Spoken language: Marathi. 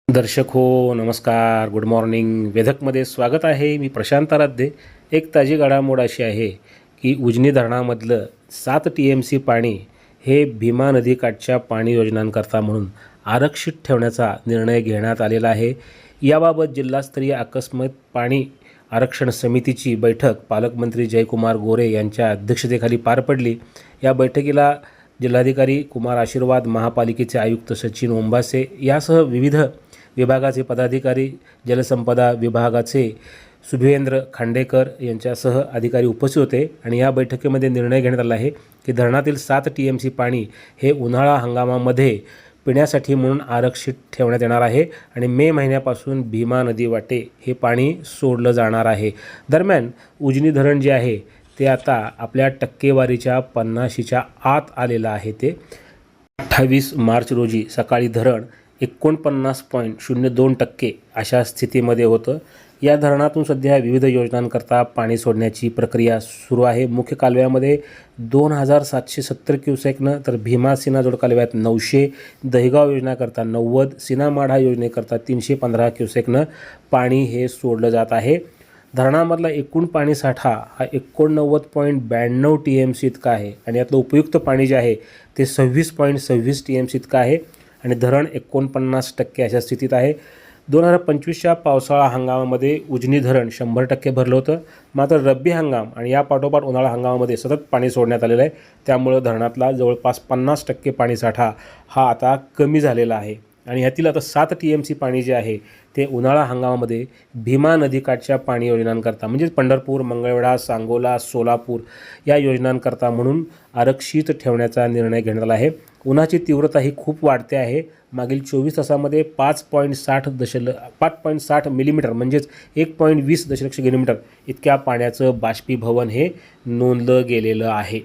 दर्शक हो, नमस्कार, गुड मॉर्निंग. वेधकमध्ये स्वागत आहे. मी प्रशांत आराध्य. एक ताजी घडामोड अशी आहे की उजनी धरणामधलं 7 TMC पाणी हे भीमा नदीकाठच्या पाणी योजनांकरता म्हणून आरक्षित ठेवण्याचा निर्णय घेण्यात आलेला आहे. याबाबत जिल्हास्तरीय आकस्मिक पाणी आरक्षण समितीची बैठक पालकमंत्री जयकुमार गोरे यांच्या अध्यक्षतेखाली पार पडली. या बैठकीला जिल्हाधिकारी कुमार आशीर्वाद, महापालिकेचे आयुक्त सचिन ओंबासे यासह विविध विभागाचे पदाधिकारी, जलसंपदा विभागाचे शुभेंद्र खांडेकर यांच्यासह अधिकारी उपस्थित होते. आणि या बैठकीमध्ये निर्णय घेण्यात आला आहे की धरणातील 7 TMC पाणी हे उन्हाळा हंगामामध्ये पिण्यासाठी म्हणून आरक्षित ठेवण्यात येणार आहे आणि मे महिन्यापासून भीमा नदी वाटे हे पाणी सोडलं जाणार आहे. दरम्यान उजनी धरण जे आहे ते आता आपल्या टक्केवारीच्या 50च्या आत आलेलं आहे. ते 28 मार्च रोजी सकाळी धरण 49.02% अशा स्थितीमध्ये होतं. या धरणातून सध्या विविध योजनांकरता पाणी सोडण्याची प्रक्रिया सुरू आहे. मुख्य कालव्यामध्ये 2770 क्युसेकनं, तर भीमा सीना कालव्यात 900, दहिगाव योजनाकरता 90, सीना माढा योजनेकरता 315 क्युसेकनं पाणी हे सोडलं जात आहे. धरणामधला एकूण पाणी साठा हा 89.92 TMC इतका आहे आणि यातलं उपयुक्त पाणी जे आहे ते 26.26 TMC इतकं आहे आणि धरण 49% अशा स्थितीत आहे. 2025च्या पावसाळा हंगामामध्ये उजनी धरण 100% भरलं होतं. मात्र रब्बी हंगाम आणि या पाठोपाठ उन्हाळा हंगामामध्ये सतत पाणी सोडण्यात आलेलं आहे. त्यामुळं धरणातला जवळपास 50% पाणीसाठा हा आता कमी झालेला आहे आणि ह्यातील आता 7 TMC पाणी जे आहे ते उन्हाळा हंगामामध्ये भीमा नदीकाठच्या पाणी योजनांकरता म्हणजेच पंढरपूर, मंगळवेढा, सांगोला, सोलापूर या योजनांकरता म्हणून आरक्षित ठेवण्याचा निर्णय घेण्यात आला आहे. उन्हाची तीव्रता ही खूप वाढते आहे. मागील 24 तासामध्ये 5.60 मिलीमीटर म्हणजेच 1.20 दशलक्ष घनमीटर इतक्या पाण्याचं बाष्पीभवन हे नोंदलं गेलेलं आहे.